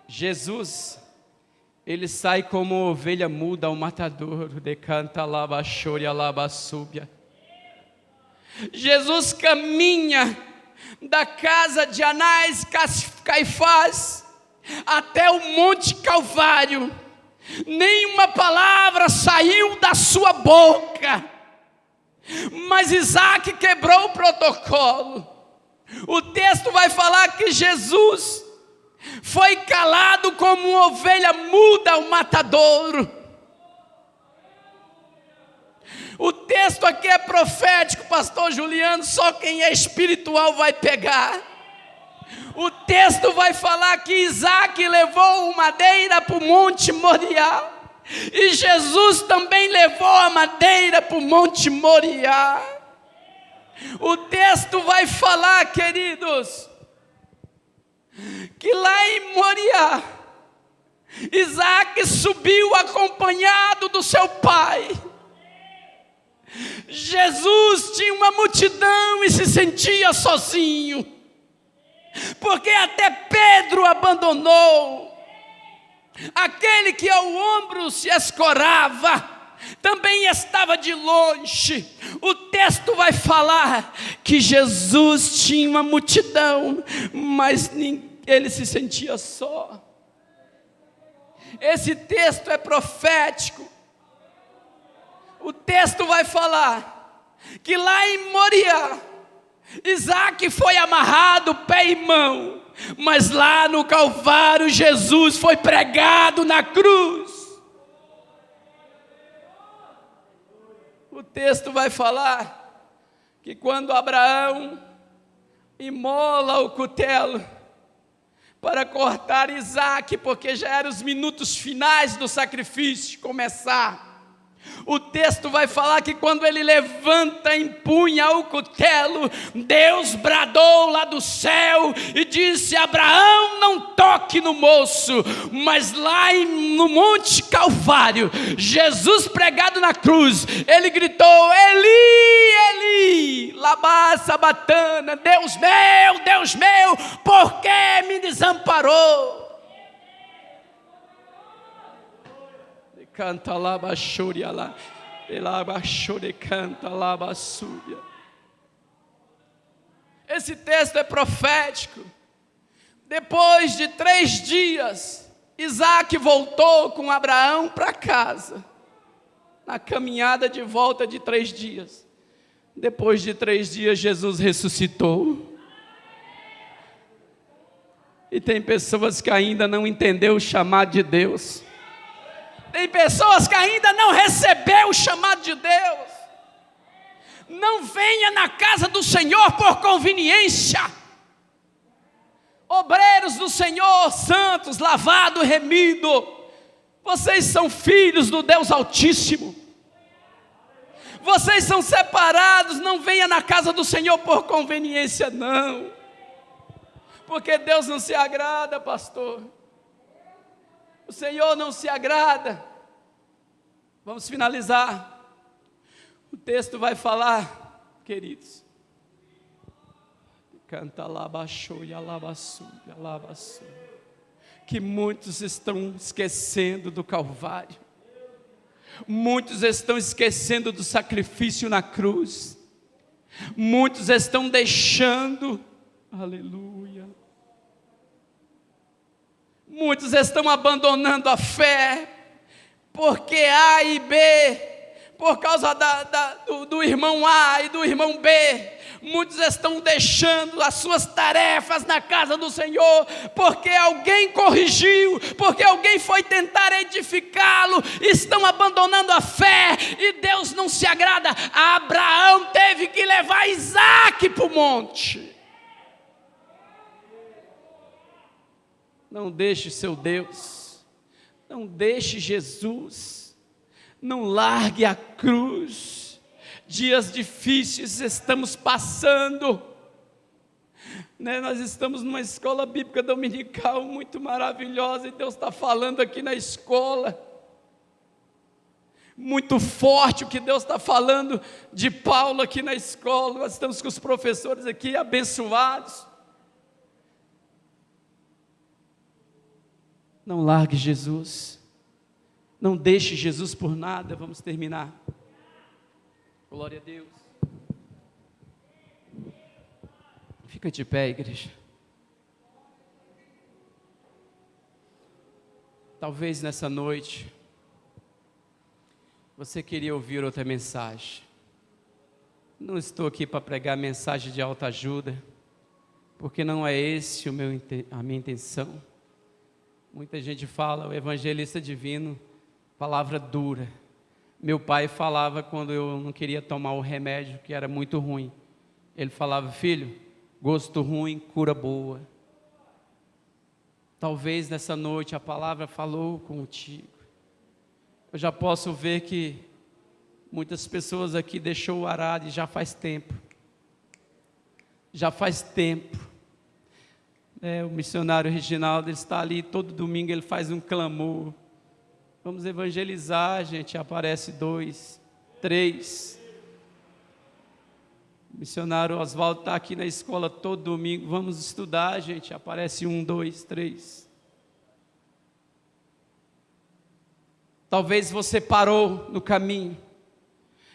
Jesus, ele sai como ovelha muda ao matadouro, decanta laba choria laba súbia. Jesus caminha da casa de Anás e Caifás até o Monte Calvário. Nenhuma palavra saiu da sua boca, mas Isaque quebrou o protocolo. O texto vai falar que Jesus foi calado como uma ovelha muda ao matadouro. O texto aqui é profético, pastor Juliano, só quem é espiritual vai pegar. O texto vai falar que Isaque levou madeira para o Monte Moriá, e Jesus também levou a madeira para o Monte Moriá. O texto vai falar, queridos, que lá em Moriá, Isaque subiu acompanhado do seu pai. Jesus tinha uma multidão e se sentia sozinho, porque até Pedro abandonou. Aquele que ao ombro se escorava também estava de longe. O texto vai falar que Jesus tinha uma multidão, mas ele se sentia só. Esse texto é profético. O texto vai falar que lá em Moriá, Isaac foi amarrado pé e mão, mas lá no Calvário Jesus foi pregado na cruz. O texto vai falar que quando Abraão imola o cutelo para cortar Isaac, porque já eram os minutos finais do sacrifício começar, o texto vai falar que quando ele levanta, empunha o cutelo, Deus bradou lá do céu e disse: Abraão, não toque no moço. Mas lá no Monte Calvário, Jesus pregado na cruz, ele gritou: Eli, Eli, lama sabatana, Deus meu, por que me desamparou? Canta lá, baixúria lá, ela baixúria, canta lá, baixúria. Esse texto é profético. Depois de 3 dias, Isaac voltou com Abraão para casa, na caminhada de volta de 3 dias. Depois de 3 dias, Jesus ressuscitou. E tem pessoas que ainda não entenderam o chamado de Deus. Tem pessoas que ainda não receberam o chamado de Deus. Não venha na casa do Senhor por conveniência. Obreiros do Senhor, santos, lavado, remido, vocês são filhos do Deus Altíssimo. Vocês são separados, não venha na casa do Senhor por conveniência, não. Porque Deus não se agrada, pastor. O Senhor não se agrada. Vamos finalizar. O texto vai falar, queridos. Canta lá, baixou e alabaçu, que muitos estão esquecendo do Calvário. Muitos estão esquecendo do sacrifício na cruz. Muitos estão deixando, aleluia. Muitos estão abandonando a fé, porque A e B, por causa do irmão A e do irmão B, muitos estão deixando as suas tarefas na casa do Senhor, porque alguém corrigiu, porque alguém foi tentar edificá-lo, estão abandonando a fé, e Deus não se agrada. Abraão teve que levar Isaac para o monte. Não deixe seu Deus, não deixe Jesus, não largue a cruz. Dias difíceis estamos passando, né? Nós estamos numa escola bíblica dominical muito maravilhosa, e Deus está falando aqui na escola, muito forte o que Deus está falando de Paulo aqui na escola. Nós estamos com os professores aqui abençoados. Não largue Jesus, não deixe Jesus por nada. Vamos terminar. Glória a Deus. Fica de pé, igreja. Talvez nessa noite você queria ouvir outra mensagem. Não estou aqui para pregar mensagem de autoajuda, porque não é esse a minha intenção. Muita gente fala, o evangelista divino, palavra dura. Meu pai falava quando eu não queria tomar o remédio, que era muito ruim. Ele falava: filho, gosto ruim, cura boa. Talvez nessa noite a palavra falou contigo. Eu já posso ver que muitas pessoas aqui deixou o arado e já faz tempo. Já faz tempo. O missionário Reginaldo, ele está ali, todo domingo ele faz um clamor. Vamos evangelizar, gente, aparece 2, 3. O missionário Oswaldo está aqui na escola todo domingo, vamos estudar, gente, aparece 1, 2, 3. Talvez você parou no caminho.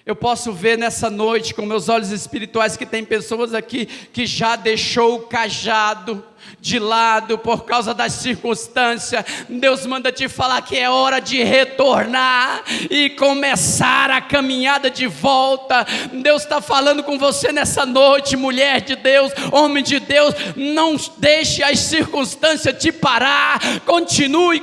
Eu posso ver nessa noite com meus olhos espirituais que tem pessoas aqui que já deixou o cajado, de lado por causa das circunstâncias, Deus manda te falar que é hora de retornar e começar a caminhada de volta. Deus está falando com você nessa noite, mulher de Deus, homem de Deus. Não deixe as circunstâncias te parar. Continue.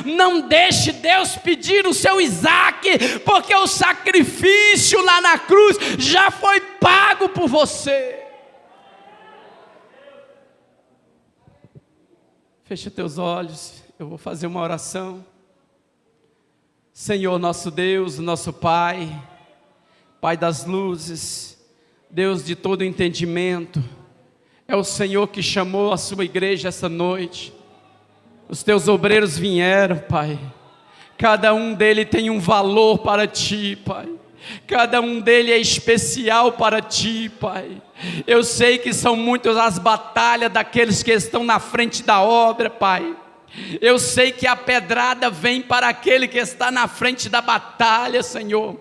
Não deixe Deus pedir o seu Isaque, porque o sacrifício lá na cruz já foi pago por você. Fecha teus olhos, eu vou fazer uma oração. Senhor nosso Deus, nosso Pai, Pai das luzes, Deus de todo entendimento, é o Senhor que chamou a sua igreja essa noite. Os teus obreiros vieram, Pai, cada um deles tem um valor para Ti, Pai. Cada um deles é especial para Ti, Pai. Eu sei que são muitas as batalhas daqueles que estão na frente da obra, Pai. Eu sei que a pedrada vem para aquele que está na frente da batalha, Senhor.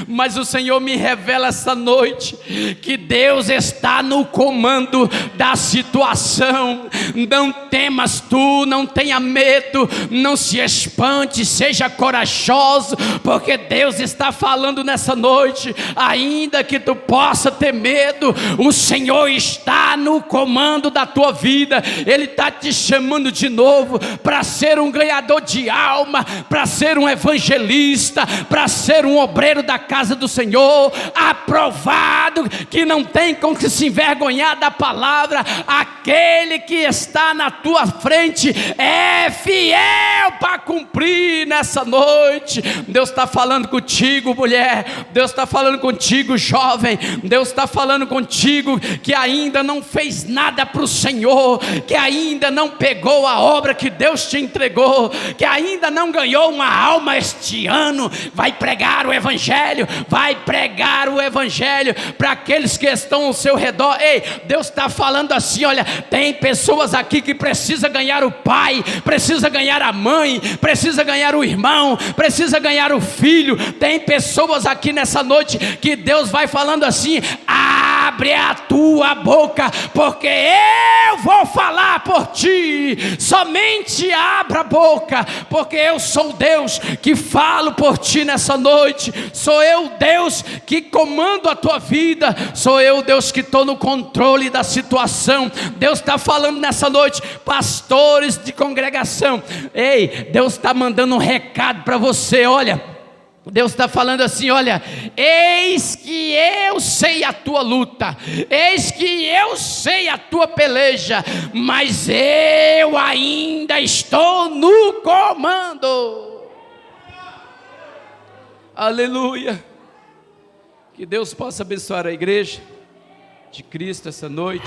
Mas o Senhor me revela essa noite que Deus está no comando da situação. Não temas tu, não tenha medo, não se espante, seja corajoso, porque Deus está falando nessa noite. Ainda que tu possa ter medo, o Senhor está no comando da tua vida. Ele está te chamando de novo para ser um ganhador de alma, para ser um evangelista, para ser um obreiro da casa do Senhor, aprovado, que não tem com que se envergonhar da palavra. Aquele que está na tua frente é fiel para cumprir nessa noite. Deus está falando contigo, mulher. Deus está falando contigo, jovem. Deus está falando contigo que ainda não fez nada para o Senhor, que ainda não pegou a obra que Deus te entregou, que ainda não ganhou uma alma este ano. Vai pregar o evangelho, vai pregar o evangelho para aqueles que estão ao seu redor. Ei, Deus está falando assim: olha, tem pessoas aqui que precisa ganhar o pai, precisa ganhar a mãe, precisa ganhar o irmão, precisa ganhar o filho. Tem pessoas aqui nessa noite que Deus vai falando assim: abre a tua boca, porque eu vou falar por ti. Somente abra a boca, porque eu sou Deus que falo por ti nessa noite. Sou eu, Deus, que comando a tua vida. Sou eu, Deus, que estou no controle da situação. Deus está falando nessa noite, pastores de congregação. Ei, Deus está mandando um recado para você. Olha, Deus está falando assim: olha, eis que eu sei a tua luta, eis que eu sei a tua peleja, mas eu ainda estou no comando. Aleluia. Que Deus possa abençoar a igreja de Cristo essa noite.